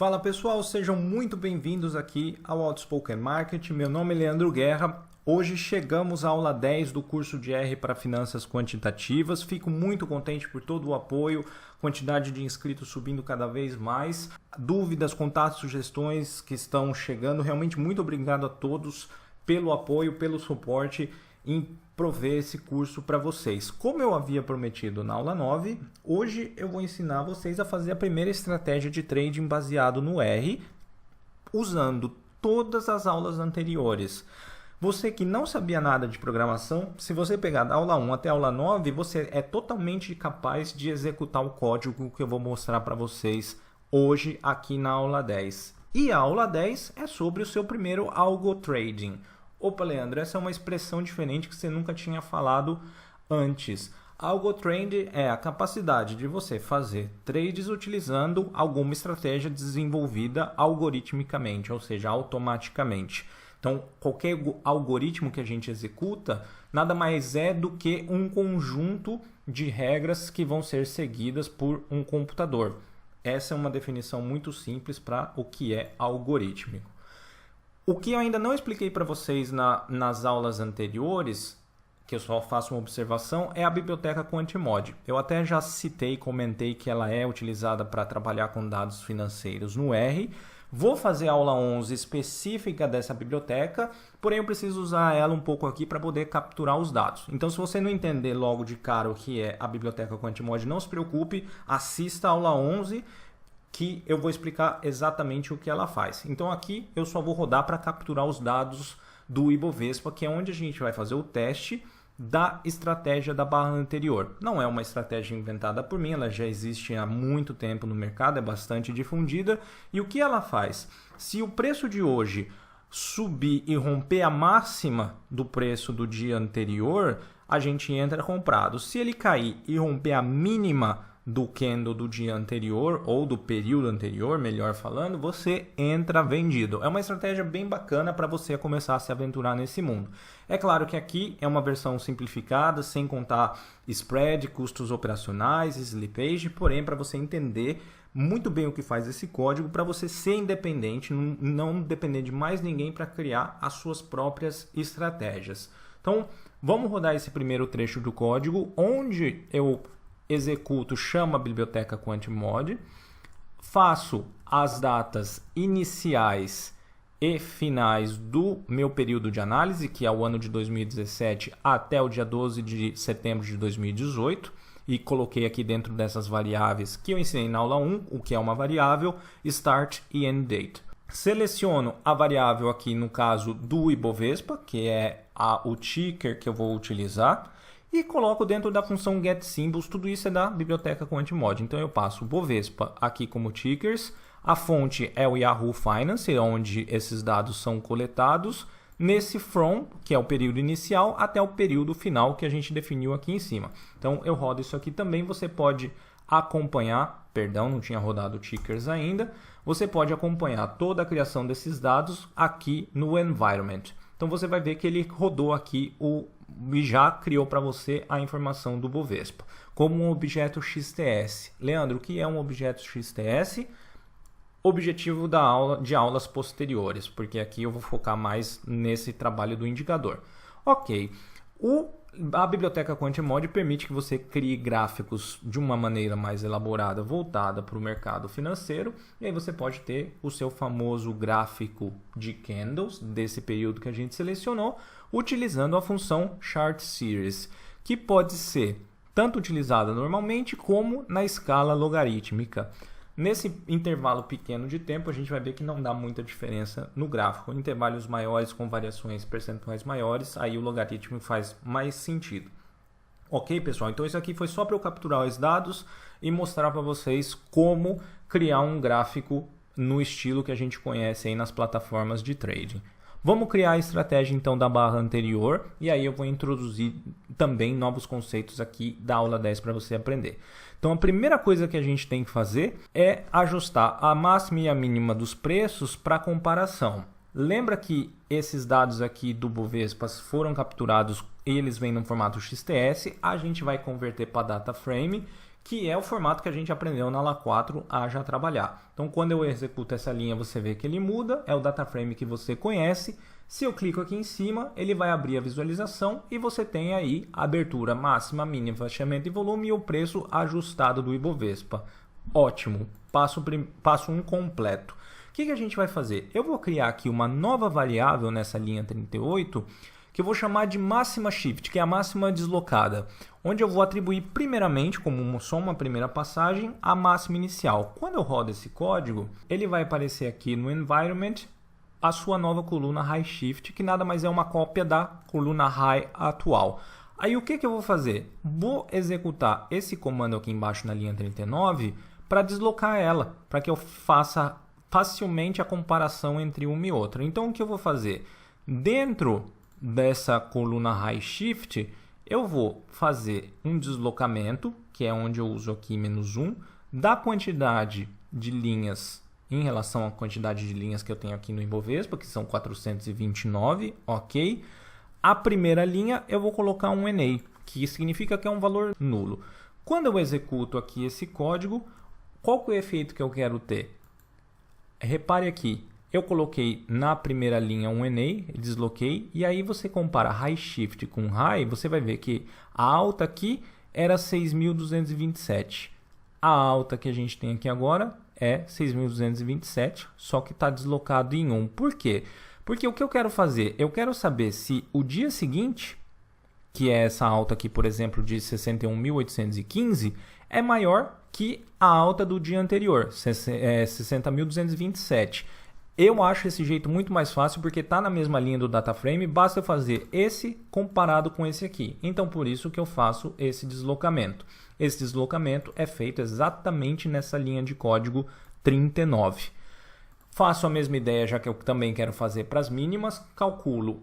Fala pessoal, sejam muito bem-vindos aqui ao Outspoken Market. Meu nome é Leandro Guerra. Hoje chegamos à aula 10 do curso de R para Finanças Quantitativas. Fico muito contente por todo o apoio, quantidade de inscritos subindo cada vez mais. Dúvidas, contatos, sugestões que estão chegando. Realmente muito obrigado a todos pelo apoio, pelo suporte em prover esse curso para vocês. Como eu havia prometido na aula 9, hoje eu vou ensinar vocês a fazer a primeira estratégia de trading baseado no R, usando todas as aulas anteriores. Você que não sabia nada de programação, se você pegar da aula 1 até a aula 9, você é totalmente capaz de executar o código que eu vou mostrar para vocês hoje aqui na aula 10. E a aula 10 é sobre o seu primeiro algo trading. Opa, Leandro, essa é uma expressão diferente que você nunca tinha falado antes. Algo trade é a capacidade de você fazer trades utilizando alguma estratégia desenvolvida algoritmicamente, ou seja, automaticamente. Então, qualquer algoritmo que a gente executa nada mais é do que um conjunto de regras que vão ser seguidas por um computador. Essa é uma definição muito simples para o que é algorítmico. O que eu ainda não expliquei para vocês nas aulas anteriores, que eu só faço uma observação, é a biblioteca Quantimod. Eu até já citei e comentei que ela é utilizada para trabalhar com dados financeiros no R. Vou fazer a aula 11 específica dessa biblioteca, porém eu preciso usar ela um pouco aqui para poder capturar os dados. Então, se você não entender logo de cara o que é a biblioteca Quantimod, não se preocupe, assista a aula 11, que eu vou explicar exatamente o que ela faz. Então aqui eu só vou rodar para capturar os dados do Ibovespa, que é onde a gente vai fazer o teste da estratégia da barra anterior. Não é uma estratégia inventada por mim, ela já existe há muito tempo no mercado, é bastante difundida. E o que ela faz? Se o preço de hoje subir e romper a máxima do preço do dia anterior, a gente entra comprado. Se ele cair e romper a mínima do candle do dia anterior ou do período anterior, melhor falando, você entra vendido. É uma estratégia bem bacana para você começar a se aventurar nesse mundo. É claro que aqui é uma versão simplificada, sem contar spread, custos operacionais, slippage, porém para você entender muito bem o que faz esse código, para você ser independente, não depender de mais ninguém para criar as suas próprias estratégias. Então, vamos rodar esse primeiro trecho do código, onde eu executo, chamo a biblioteca Quantimod, faço as datas iniciais e finais do meu período de análise, que é o ano de 2017 até o dia 12 de setembro de 2018, e coloquei aqui dentro dessas variáveis que eu ensinei na aula 1, o que é uma variável, start e end date. Seleciono a variável aqui no caso do Ibovespa, que é o ticker que eu vou utilizar, e coloco dentro da função getSymbols. Tudo isso é da biblioteca Quantimod. Então eu passo o Bovespa aqui como tickers, a fonte é o Yahoo Finance, onde esses dados são coletados, nesse from, que é o período inicial, até o período final que a gente definiu aqui em cima. Então eu rodo isso aqui também, você pode acompanhar, perdão, não tinha rodado tickers ainda, você pode acompanhar toda a criação desses dados aqui no environment. Então você vai ver que ele rodou aqui e já criou para você a informação do Bovespa como um objeto XTS. Leandro, o que é um objeto XTS? Objetivo da aula de aulas posteriores, porque aqui eu vou focar mais nesse trabalho do indicador. Ok, a biblioteca Quantimod permite que você crie gráficos de uma maneira mais elaborada, voltada para o mercado financeiro, e aí você pode ter o seu famoso gráfico de candles desse período que a gente selecionou, utilizando a função Chart Series, que pode ser tanto utilizada normalmente como na escala logarítmica. Nesse intervalo pequeno de tempo, a gente vai ver que não dá muita diferença no gráfico. Em intervalos maiores, com variações percentuais maiores, aí o logaritmo faz mais sentido. Ok, pessoal? Então isso aqui foi só para eu capturar os dados e mostrar para vocês como criar um gráfico no estilo que a gente conhece aí nas plataformas de trading. Vamos criar a estratégia então da barra anterior e aí eu vou introduzir também novos conceitos aqui da aula 10 para você aprender. Então a primeira coisa que a gente tem que fazer é ajustar a máxima e a mínima dos preços para comparação. Lembra que esses dados aqui do Bovespa foram capturados, eles vêm no formato XTS, a gente vai converter para data frame, que é o formato que a gente aprendeu na aula 4 a já trabalhar. Então, quando eu executo essa linha, você vê que ele muda, é o data frame que você conhece. Se eu clico aqui em cima, ele vai abrir a visualização e você tem aí a abertura máxima, mínima, fechamento e volume e o preço ajustado do Ibovespa. Ótimo, passo 1 completo. O que a gente vai fazer? Eu vou criar aqui uma nova variável nessa linha 38, que eu vou chamar de máxima shift, que é a máxima deslocada, onde eu vou atribuir primeiramente, como só uma primeira passagem, a máxima inicial. Quando eu rodo esse código, ele vai aparecer aqui no environment a sua nova coluna high shift, que nada mais é uma cópia da coluna high atual. Aí o que eu vou fazer? Vou executar esse comando aqui embaixo na linha 39 para deslocar ela, para que eu faça facilmente a comparação entre uma e outra. Então o que eu vou fazer? Dentro dessa coluna high shift, eu vou fazer um deslocamento, que é onde eu uso aqui -1, da quantidade de linhas em relação à quantidade de linhas que eu tenho aqui no Ibovespa, que são 429, ok? A primeira linha eu vou colocar um NA, que significa que é um valor nulo. Quando eu executo aqui esse código, qual que é o efeito que eu quero ter? Repare aqui, eu coloquei na primeira linha um NA, desloquei, e aí você compara high shift com high, você vai ver que a alta aqui era 6.227. A alta que a gente tem aqui agora é 6.227, só que está deslocado em 1. Por quê? Porque o que eu quero fazer? Eu quero saber se o dia seguinte, que é essa alta aqui, por exemplo, de 61.815, é maior que a alta do dia anterior, 60.227. Eu acho esse jeito muito mais fácil porque está na mesma linha do data frame, basta eu fazer esse comparado com esse aqui. Então, por isso que eu faço esse deslocamento. Esse deslocamento é feito exatamente nessa linha de código 39. Faço a mesma ideia, já que eu também quero fazer para as mínimas, calculo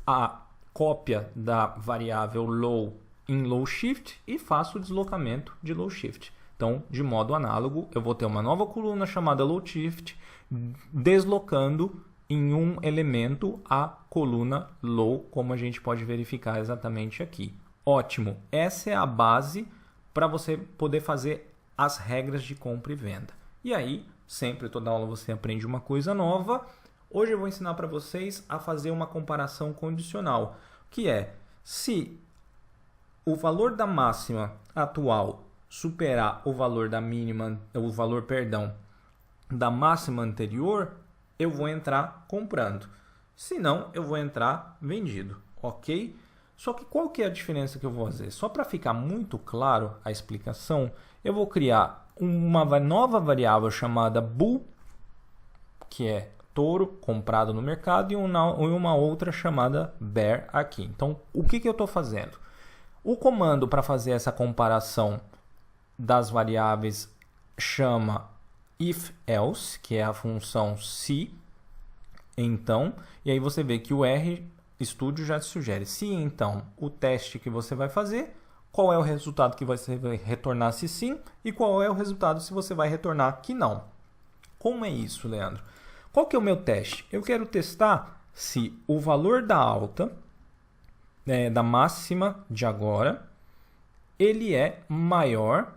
a cópia da variável low em low shift e faço o deslocamento de low shift. Então, de modo análogo, eu vou ter uma nova coluna chamada low shift, deslocando em um elemento a coluna low, como a gente pode verificar exatamente aqui. Ótimo! Essa é a base para você poder fazer as regras de compra e venda. E aí, sempre toda aula você aprende uma coisa nova. Hoje eu vou ensinar para vocês a fazer uma comparação condicional, que é se o valor da máxima atual superar o valor da mínima, da máxima anterior, eu vou entrar comprando. Se não, eu vou entrar vendido, ok? Só que qual que é a diferença que eu vou fazer? Só para ficar muito claro a explicação, eu vou criar uma nova variável chamada bull, que é touro comprado no mercado, e uma outra chamada bear aqui. Então, o que eu estou fazendo? O comando para fazer essa comparação das variáveis chama if else, que é a função se, então, e aí você vê que o RStudio já te sugere. Se então o teste que você vai fazer, qual é o resultado que você vai retornar se sim, e qual é o resultado se você vai retornar que não. Como é isso, Leandro? Qual que é o meu teste? Eu quero testar se o valor da alta, da máxima de agora, ele é maior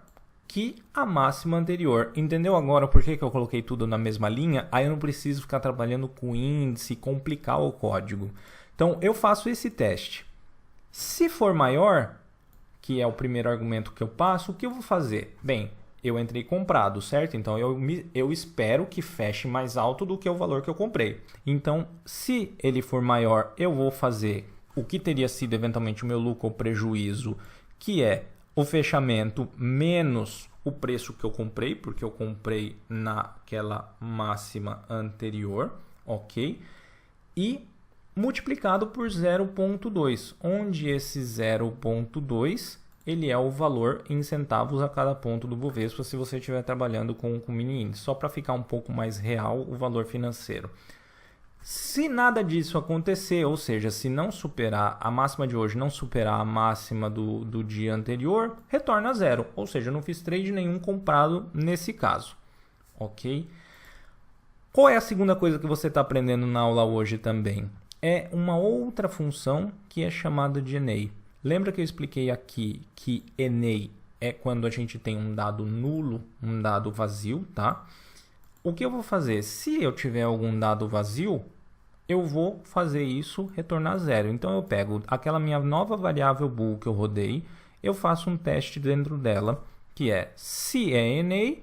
que a máxima anterior. Entendeu agora por que eu coloquei tudo na mesma linha? Aí eu não preciso ficar trabalhando com índice, complicar o código. Então eu faço esse teste. Se for maior, que é o primeiro argumento que eu passo, o que eu vou fazer? Bem, eu entrei comprado, certo? Então eu espero que feche mais alto do que o valor que eu comprei. Então, se ele for maior, eu vou fazer o que teria sido eventualmente o meu lucro ou prejuízo, que é o fechamento menos o preço que eu comprei, porque eu comprei naquela máxima anterior, ok? E multiplicado por 0,2, onde esse 0,2 ele é o valor em centavos a cada ponto do Bovespa, se você estiver trabalhando com mini índice, só para ficar um pouco mais real o valor financeiro. Se nada disso acontecer, ou seja, se não superar a máxima de hoje, não superar a máxima do dia anterior, retorna zero. Ou seja, eu não fiz trade nenhum comprado nesse caso. Ok? Qual é a segunda coisa que você está aprendendo na aula hoje também? É uma outra função que é chamada de NA. Lembra que eu expliquei aqui que NA é quando a gente tem um dado nulo, um dado vazio, tá? O que eu vou fazer? Se eu tiver algum dado vazio, eu vou fazer isso retornar zero. Então eu pego aquela minha nova variável bool que eu rodei, eu faço um teste dentro dela, que é se é NA,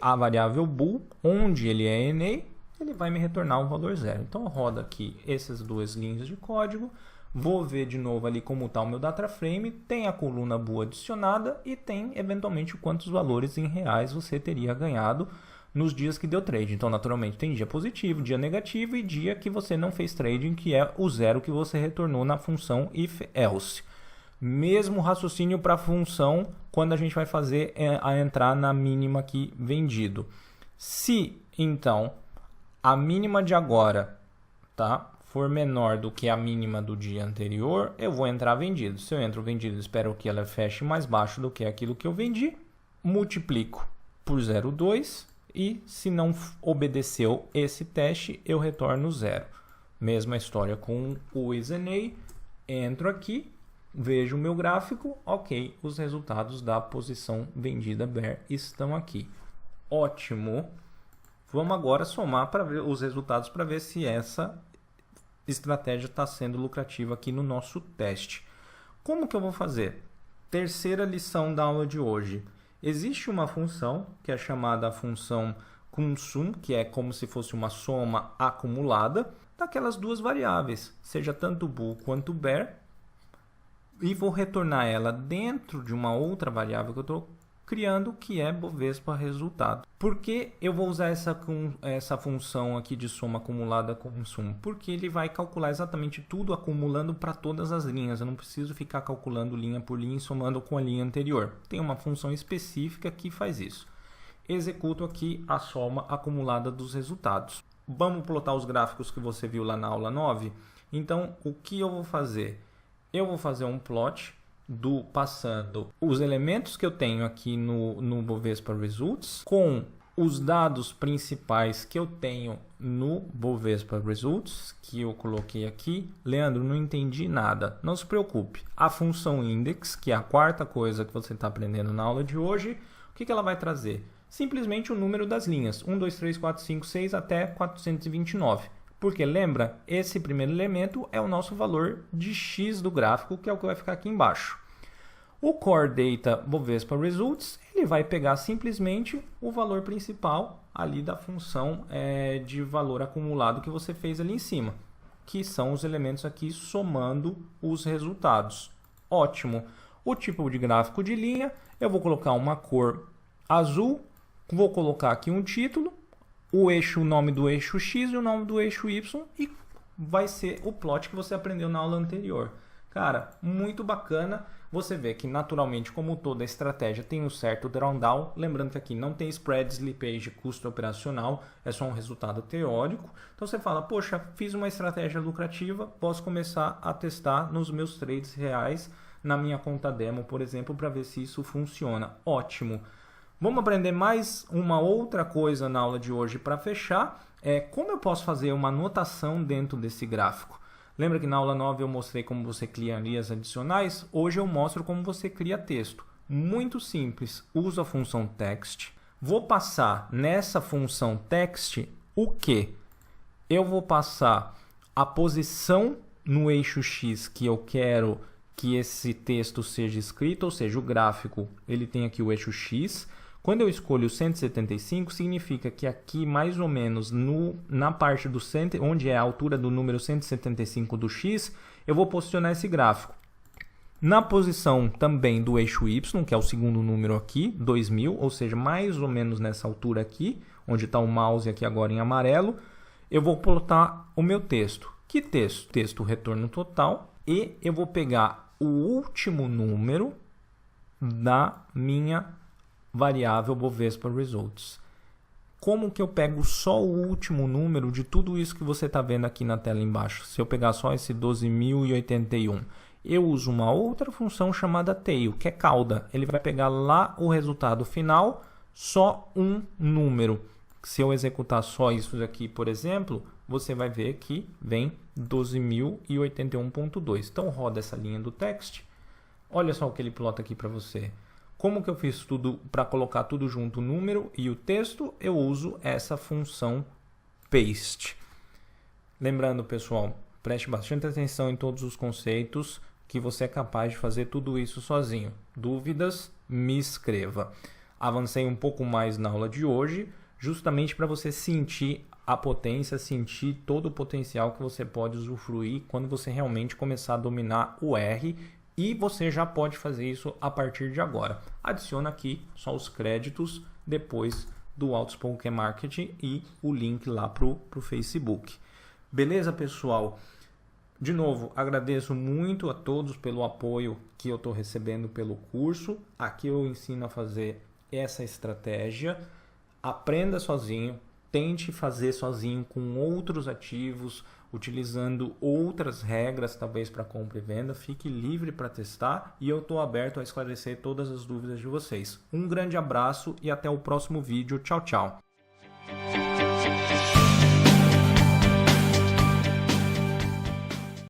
a variável bool, onde ele é NA, ele vai me retornar um valor zero. Então eu rodo aqui essas duas linhas de código, vou ver de novo ali como está o meu data frame, tem a coluna bool adicionada e tem eventualmente quantos valores em reais você teria ganhado nos dias que deu trade. Então naturalmente tem dia positivo, dia negativo e dia que você não fez trading, que é o zero que você retornou na função if else. Mesmo raciocínio para a função quando a gente vai fazer a entrar na mínima aqui vendido. Se então a mínima de agora, tá, for menor do que a mínima do dia anterior, eu vou entrar vendido. Se eu entro vendido, espero que ela feche mais baixo do que aquilo que eu vendi, multiplico por 0,2 e se não obedeceu esse teste, eu retorno zero. Mesma história com o isNA, entro aqui, vejo o meu gráfico, ok, os resultados da posição vendida bear estão aqui. Ótimo! Vamos agora somar para ver os resultados para ver se essa estratégia está sendo lucrativa aqui no nosso teste. Como que eu vou fazer? Terceira lição da aula de hoje. Existe uma função que é chamada a função consum, que é como se fosse uma soma acumulada daquelas duas variáveis, seja tanto bool quanto bear, e vou retornar ela dentro de uma outra variável que eu estou criando, que é Bovespa resultado. Por que eu vou usar essa função aqui de soma acumulada consum? Porque ele vai calcular exatamente tudo acumulando para todas as linhas. Eu não preciso ficar calculando linha por linha e somando com a linha anterior. Tem uma função específica que faz isso. Executo aqui a soma acumulada dos resultados. Vamos plotar os gráficos que você viu lá na aula 9? Então, o que eu vou fazer? Eu vou fazer um plot passando os elementos que eu tenho aqui no Bovespa Results com os dados principais que eu tenho no Bovespa Results, que eu coloquei aqui. Leandro, não entendi nada. Não se preocupe. A função index, que é a quarta coisa que você está aprendendo na aula de hoje, o que ela vai trazer? Simplesmente o número das linhas, 1, 2, 3, 4, 5, 6 até 429. Porque lembra, esse primeiro elemento é o nosso valor de X do gráfico, que é o que vai ficar aqui embaixo. O Core Data Bovespa Results, ele vai pegar simplesmente o valor principal ali da função de valor acumulado que você fez ali em cima, que são os elementos aqui somando os resultados. Ótimo! O tipo de gráfico de linha, eu vou colocar uma cor azul, vou colocar aqui um título, o nome do eixo X e o nome do eixo Y, e vai ser o plot que você aprendeu na aula anterior. Cara, muito bacana. Você vê que naturalmente, como toda estratégia, tem um certo drawdown. Lembrando que aqui não tem spread, slippage, custo operacional, é só um resultado teórico. Então você fala, poxa, fiz uma estratégia lucrativa, posso começar a testar nos meus trades reais, na minha conta demo, por exemplo, para ver se isso funciona. Ótimo! Vamos aprender mais uma outra coisa na aula de hoje para fechar. Como eu posso fazer uma anotação dentro desse gráfico. Lembra que na aula 9 eu mostrei como você cria linhas adicionais? Hoje eu mostro como você cria texto. Muito simples. Uso a função text. Vou passar nessa função text o quê? Eu vou passar a posição no eixo X que eu quero que esse texto seja escrito, ou seja, o gráfico ele tem aqui o eixo X. Quando eu escolho 175, significa que aqui mais ou menos na parte do onde é a altura do número 175 do X, eu vou posicionar esse gráfico. Na posição também do eixo Y, que é o segundo número aqui, 2000, ou seja, mais ou menos nessa altura aqui, onde está o mouse aqui agora em amarelo, eu vou plotar o meu texto. Que texto? Texto retorno total, e eu vou pegar o último número da minha variável Bovespa Results. Como que eu pego só o último número de tudo isso que você está vendo aqui na tela embaixo? Se eu pegar só esse 12.081, eu uso uma outra função chamada tail, que é cauda. Ele vai pegar lá o resultado final, só um número. Se eu executar só isso aqui, por exemplo, você vai ver que vem 12.081.2. Então roda essa linha do text. Olha só o que ele plota aqui para você. Como que eu fiz tudo para colocar tudo junto, o número e o texto? Eu uso essa função paste. Lembrando, pessoal, preste bastante atenção em todos os conceitos, que você é capaz de fazer tudo isso sozinho. Dúvidas? Me escreva. Avancei um pouco mais na aula de hoje, justamente para você sentir a potência, sentir todo o potencial que você pode usufruir quando você realmente começar a dominar o R, e você já pode fazer isso a partir de agora. Adiciona aqui só os créditos depois do Outspoken Marketing e o link lá para o Facebook. Beleza, pessoal? De novo, agradeço muito a todos pelo apoio que eu estou recebendo pelo curso. Aqui eu ensino a fazer essa estratégia. Aprenda sozinho, tente fazer sozinho com outros ativos, utilizando outras regras, talvez para compra e venda. Fique livre para testar e eu estou aberto a esclarecer todas as dúvidas de vocês. Um grande abraço e até o próximo vídeo. Tchau, tchau!